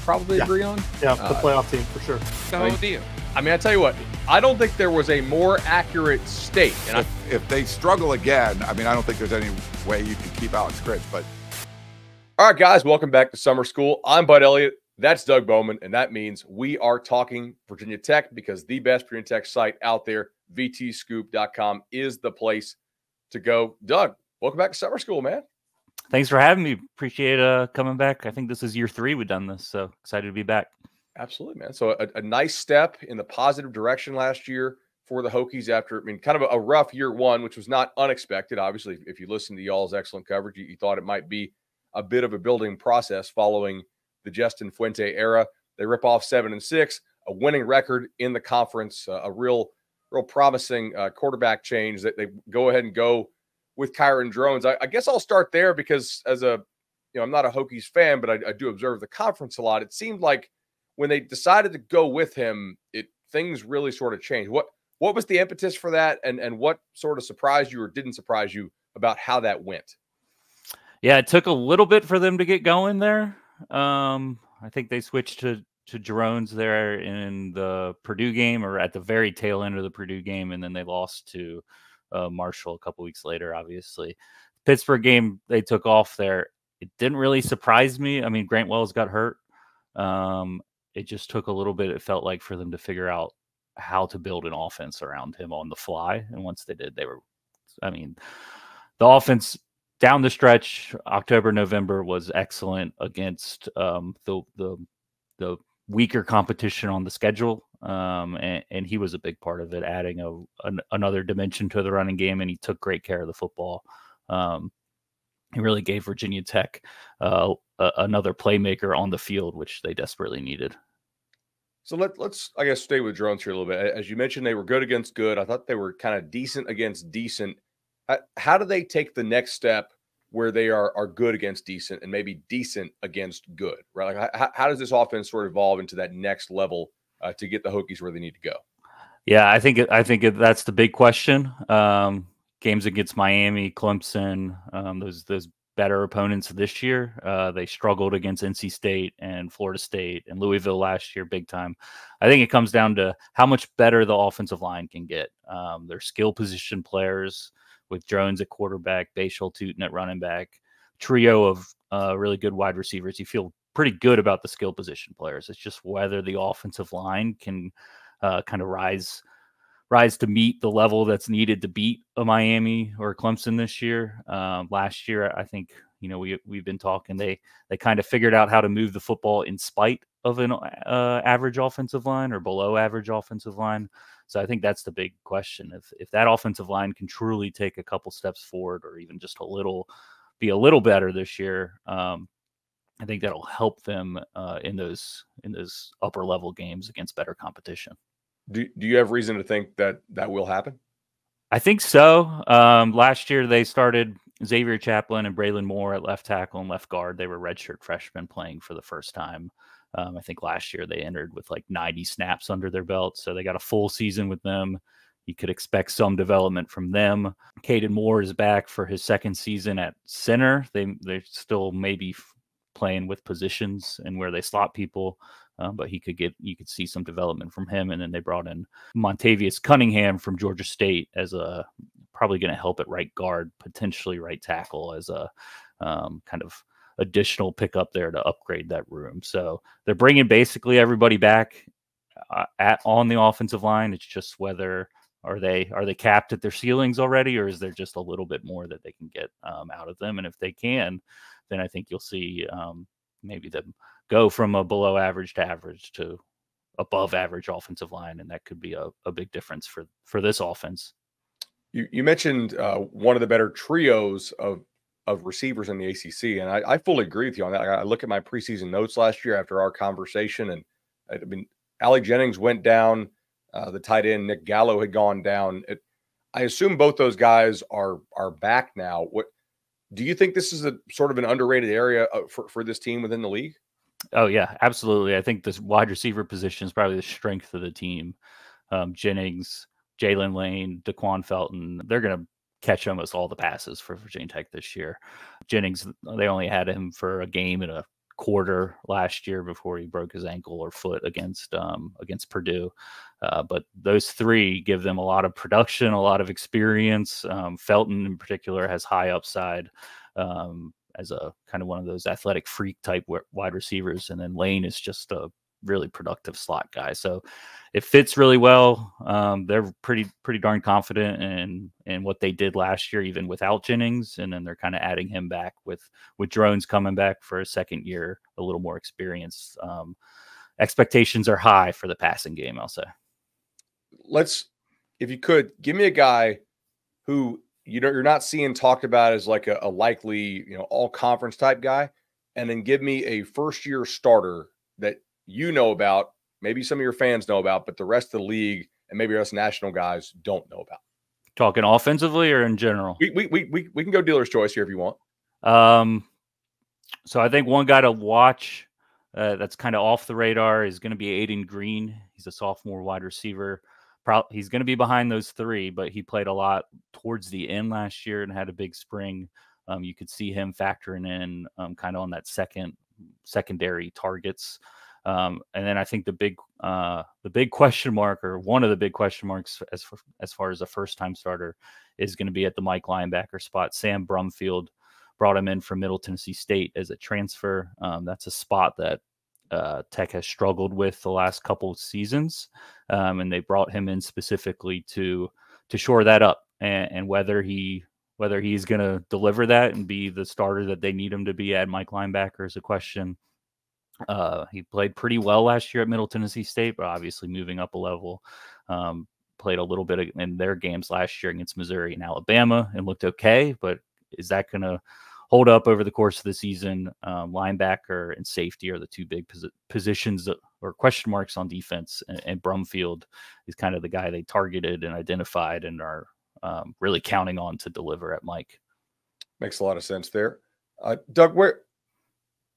probably agree on. Yeah, the playoff team for sure. I tell you what, I don't think there was a more accurate state. And if they struggle again, I don't think there's any way you can keep Alex Critch. But all right, guys, welcome back to Summer School. I'm Bud Elliott. That's Doug Bowman, and that means we are talking Virginia Tech because the best Virginia Tech site out there, vtscoop.com, is the place to go. Doug, welcome back to Summer School, man. Thanks for having me. Appreciate coming back. I think this is year 3 we've done this, so excited to be back. Absolutely, man. So a nice step in the positive direction last year for the Hokies after, kind of a rough year 1, which was not unexpected. Obviously, if you listen to y'all's excellent coverage, you thought it might be a bit of a building process following the Justin Fuente era. They rip off 7-6, a winning record in the conference, a real promising quarterback change that they go ahead and go with Kyron Drones. I guess I'll start there because as I'm not a Hokies fan, but I do observe the conference a lot. It seemed like when they decided to go with him, things really sort of changed. What was the impetus for that, and what sort of surprised you or didn't surprise you about how that went? Yeah, it took a little bit for them to get going there. I think they switched to Drones there in the Purdue game, or at the very tail end of the Purdue game, and then they lost to Marshall a couple weeks later, obviously. Pittsburgh game, they took off there. It didn't really surprise me. Grant Wells got hurt. It just took a little bit, it felt like, for them to figure out how to build an offense around him on the fly. And once they did, the offense down the stretch, October, November, was excellent against the weaker competition on the schedule. And he was a big part of it, adding another dimension to the running game, and he took great care of the football. He really gave Virginia Tech another playmaker on the field, which they desperately needed. So let's I guess stay with Drones here a little bit. As you mentioned, they were good against good. I thought they were kind of decent against decent. How do they take the next step where they are good against decent and maybe decent against good, right? Like how does this offense sort of evolve into that next level to get the Hokies where they need to go? Yeah, I think that's the big question. Games against Miami, Clemson, those better opponents this year. They struggled against NC State and Florida State and Louisville last year, big time. I think it comes down to how much better the offensive line can get. Their skill position players with Drones at quarterback, Bashal Tootin at running back, trio of really good wide receivers. You feel pretty good about the skill position players. It's just whether the offensive line can kind of rise to meet the level that's needed to beat a Miami or Clemson this year. Last year, I think, we've been talking, they kind of figured out how to move the football in spite of an average offensive line or below average offensive line. So I think that's the big question. If that offensive line can truly take a couple steps forward, or even just be a little better this year, I think that'll help them in those upper level games against better competition. Do you have reason to think that will happen? I think so. Last year they started Xavier Chaplin and Braylon Moore at left tackle and left guard. They were redshirt freshmen playing for the first time. I think last year they entered with like 90 snaps under their belt, so they got a full season with them. You could expect some development from them. Caden Moore is back for his second season at center. They're still maybe playing with positions and where they slot people. But you could see some development from him. And then they brought in Montavious Cunningham from Georgia State as probably going to help at right guard, potentially right tackle, as a kind of additional pickup there to upgrade that room. So they're bringing basically everybody back on the offensive line. It's just whether are they capped at their ceilings already, or is there just a little bit more that they can get out of them? And if they can, then I think you'll see maybe them go from a below average to average to above average offensive line. And that could be a big difference for this offense. You mentioned one of the better trios of receivers in the ACC. And I fully agree with you on that. I look at my preseason notes last year after our conversation, and Allie Jennings went down. The tight end, Nick Gallo, had gone down. I assume both those guys are back now. What do you think this is a sort of an underrated area for this team within the league? Oh, yeah, absolutely. I think this wide receiver position is probably the strength of the team. Jennings, Jalen Lane, Daquan Felton, they're going to catch almost all the passes for Virginia Tech this year. Jennings, they only had him for a game and a quarter last year before he broke his ankle or foot against Purdue. But those three give them a lot of production, a lot of experience. Felton in particular has high upside as a kind of one of those athletic freak type wide receivers. And then Lane is just a really productive slot guy. So it fits really well. They're pretty darn confident in what they did last year, even without Jennings. And then they're kind of adding him back with Drones coming back for a second year, a little more experience. Expectations are high for the passing game, I'll say. If you could, give me a guy who you're not seeing talked about as like a likely, all conference type guy, and then give me a first year starter that you know about, maybe some of your fans know about, but the rest of the league and maybe us national guys don't know about. Talking offensively or in general? We can go dealer's choice here if you want. So I think one guy to watch that's kind of off the radar is going to be Aiden Green. He's a sophomore wide receiver. He's going to be behind those three, but he played a lot towards the end last year and had a big spring. You could see him factoring in kind of on that secondary targets. And then I think the big question mark, or one of the big question marks as far as a first-time starter, is going to be at the Mike linebacker spot. Sam Brumfield brought him in from Middle Tennessee State as a transfer. That's a spot that Tech has struggled with the last couple of seasons, and they brought him in specifically to shore that up. And whether he's going to deliver that and be the starter that they need him to be at Mike linebacker is a question. He played pretty well last year at Middle Tennessee State, but obviously moving up a level. Played a little bit in their games last year against Missouri and Alabama and looked okay, but is that going to hold up over the course of the season? Linebacker and safety are the two big positions or question marks on defense, and Brumfield is kind of the guy they targeted and identified and are really counting on to deliver at Mike. Makes a lot of sense there. Doug,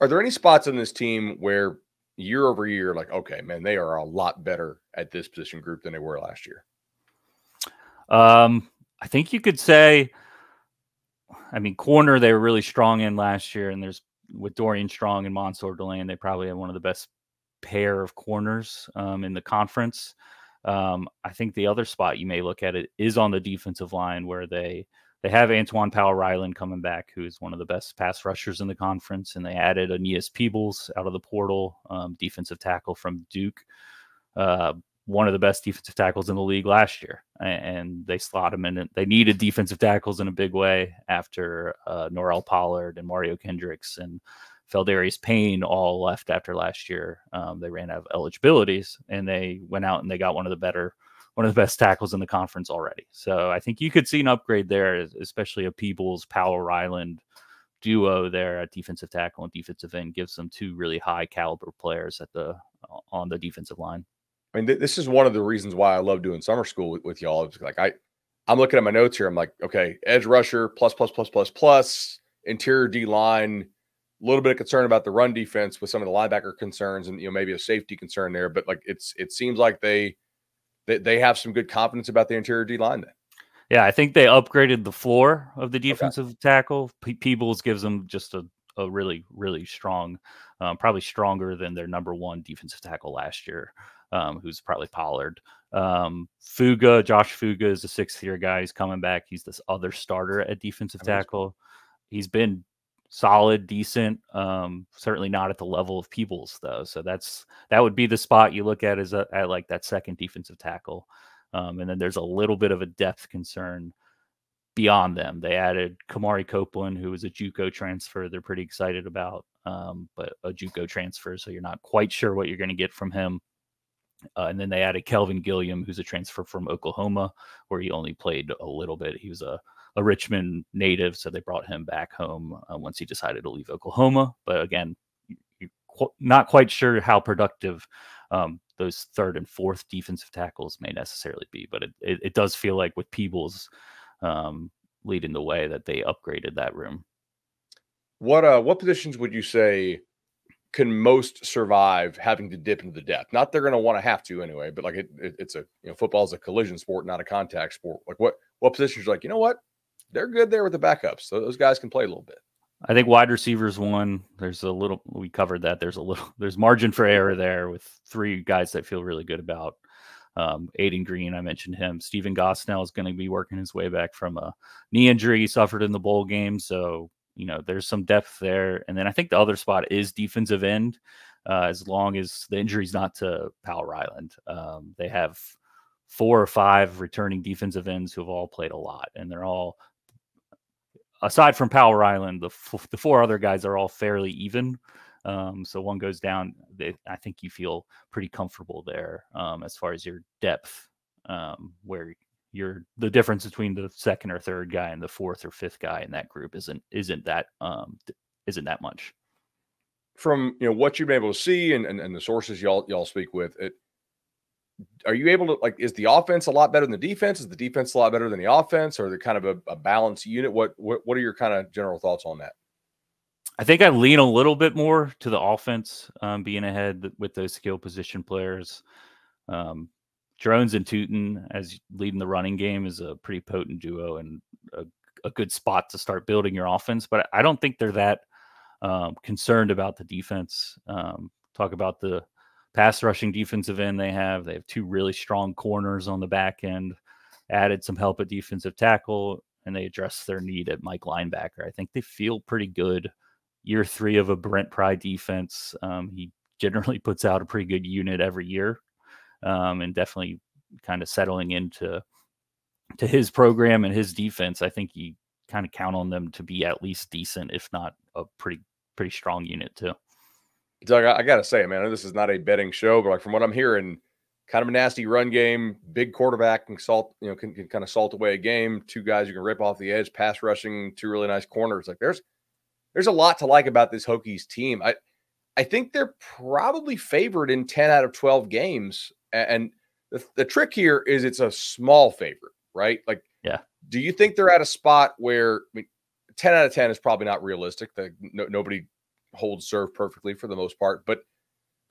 are there any spots on this team where year over year, like, okay, man, they are a lot better at this position group than they were last year? I think you could say, corner, they were really strong in last year, and with Dorian Strong and Mansour Delaney, they probably have one of the best pair of corners in the conference. I think the other spot you may look at it is on the defensive line, where they have Antoine Powell-Ryland coming back, who is one of the best pass rushers in the conference, and they added Aeneas Peebles out of the portal, defensive tackle from Duke, one of the best defensive tackles in the league last year, and they slot him in. They needed defensive tackles in a big way after Norrell Pollard and Mario Kendricks and Feldarius Payne all left after last year. They ran out of eligibilities, and they went out and they got one of the best tackles in the conference already. So I think you could see an upgrade there, especially a Peebles, Powell-Ryland duo there at defensive tackle and defensive end gives them two really high caliber players on the defensive line. I mean, this is one of the reasons why I love doing summer school with y'all. It's like I'm looking at my notes here. I'm like, okay, edge rusher plus, interior D line, a little bit of concern about the run defense with some of the linebacker concerns, and maybe a safety concern there. But like it seems like they have some good confidence about the interior D line then. Yeah, I think they upgraded the floor of the defensive tackle. Peebles gives them just a really, really strong, probably stronger than their number one defensive tackle last year, who's probably Pollard. Josh Fuga is a sixth-year guy. He's coming back. He's this other starter at defensive tackle. He's been solid, decent, certainly not at the level of Peebles, though. So that would be the spot you look at at like that second defensive tackle. And then there's a little bit of a depth concern beyond them. They added Kamari Copeland, who was a JUCO transfer. They're pretty excited about, but a JUCO transfer, so you're not quite sure what you're going to get from him. And then they added Kelvin Gilliam, who's a transfer from Oklahoma, where he only played a little bit. He was a Richmond native, so they brought him back home once he decided to leave Oklahoma. But again, you're not quite sure how productive those third and fourth defensive tackles may necessarily be. But it does feel like with Peebles leading the way that they upgraded that room. What positions would you say can most survive having to dip into the depth? Not they're going to have to anyway, but like it's a football is a collision sport, not a contact sport. Like what positions are like, you know what, they're good there with the backups, so those guys can play a little bit. I think wide receivers one. There's a little. We covered that. There's margin for error there with three guys that feel really good about. Aiden Green, I mentioned him. Steven Gosnell is going to be working his way back from a knee injury he suffered in the bowl game. So, there's some depth there. And then I think the other spot is defensive end, as long as the injury's not to Powell Ryland. They have 4 or 5 returning defensive ends who have all played a lot. And they're all, aside from Powell Ryland, the 4 other guys are all fairly even. So one goes down, I think you feel pretty comfortable there as far as your depth, where the difference between the second or third guy and the fourth or fifth guy in that group isn't that much. From what you've been able to see and the sources y'all speak with, are you able to, is the offense a lot better than the defense? Is the defense a lot better than the offense? Or are they kind of a balanced unit? What are your kind of general thoughts on that? I think I lean a little bit more to the offense being ahead with those skill position players. Drones and Tootin as leading the running game is a pretty potent duo and a good spot to start building your offense. But I don't think they're that concerned about the defense. Talk about the pass rushing defensive end they have. They have 2 really strong corners on the back end, added some help at defensive tackle, and they address their need at Mike linebacker. I think they feel pretty good. Year 3 of a Brent Pry defense. He generally puts out a pretty good unit every year, and definitely kind of settling into his program and his defense. I think you kind of count on them to be at least decent, if not a pretty strong unit too. Doug, I got to say, man, this is not a betting show, but from what I'm hearing, kind of a nasty run game, big quarterback can can kind of salt away a game. 2 guys you can rip off the edge, pass rushing, 2 really nice corners. There's a lot to like about this Hokies team. I think they're probably favored in 10 out of 12 games. And the trick here is it's a small favorite, right? Yeah. Do you think they're at a spot where 10 out of 10 is probably not realistic? Nobody holds serve perfectly for the most part. But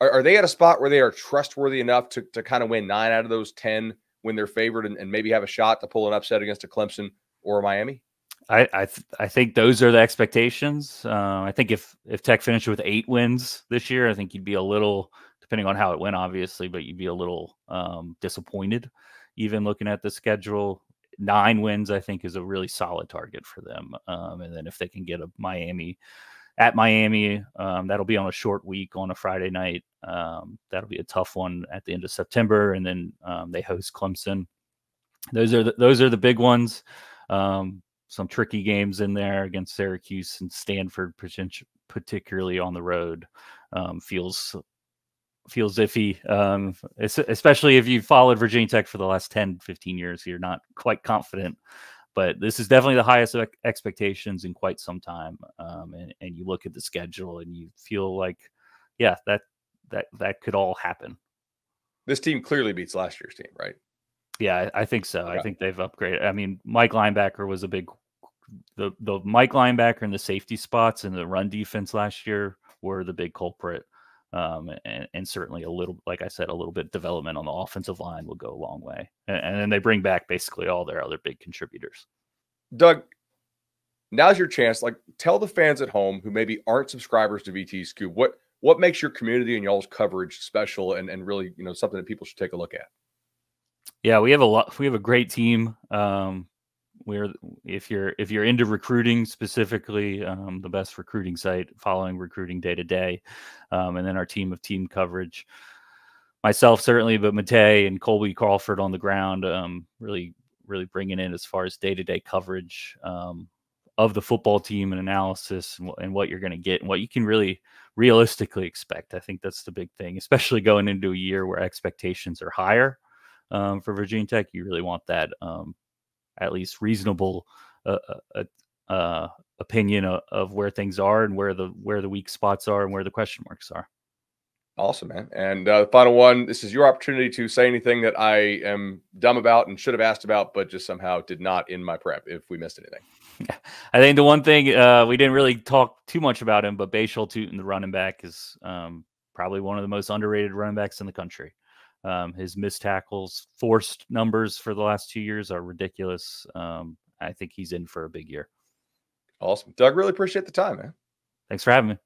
are they at a spot where they are trustworthy enough to kind of win 9 out of those 10 when they're favored and maybe have a shot to pull an upset against a Clemson or a Miami? I think those are the expectations. I think if Tech finished with 8 wins this year, I think you'd be a little, depending on how it went, obviously, but you'd be a little disappointed. Even looking at the schedule, 9 wins, I think, is a really solid target for them. And then if they can get a Miami, that'll be on a short week on a Friday night. That'll be a tough one at the end of September, and then they host Clemson. Those are the big ones. Some tricky games in there against Syracuse and Stanford, particularly on the road, feels iffy, especially if you've followed Virginia Tech for the last 10, 15 years. You're not quite confident, but this is definitely the highest expectations in quite some time. And you look at the schedule and you feel like, yeah, that could all happen. This team clearly beats last year's team, right? Yeah, I think so. Yeah. I think they've upgraded. I mean, Mike linebacker was a big, the Mike linebacker and the safety spots and the run defense last year were the big culprit. And certainly a little, like I said, a little bit development on the offensive line will go a long way. And then they bring back basically all their other big contributors. Doug, now's your chance. Tell the fans at home who maybe aren't subscribers to VT Scoop, what makes your community and y'all's coverage special and really, something that people should take a look at? Yeah, we have a great team. If you're into recruiting specifically, the best recruiting site, following recruiting day to day, and then our team of team coverage, myself certainly, but Matei and Colby Crawford on the ground, really bringing in as far as day to day coverage of the football team and analysis and what you're going to get and what you can really realistically expect. I think that's the big thing, especially going into a year where expectations are higher for Virginia Tech. You really want that. At least reasonable opinion of where things are and where the weak spots are and where the question marks are. Awesome, man. And the final one, this is your opportunity to say anything that I am dumb about and should have asked about, but just somehow did not in my prep if we missed anything. I think the one thing we didn't really talk too much about him, but Bashal Tootin, the running back, is probably one of the most underrated running backs in the country. His missed tackles, forced numbers for the last 2 years are ridiculous. I think he's in for a big year. Awesome. Doug, really appreciate the time, man. Thanks for having me.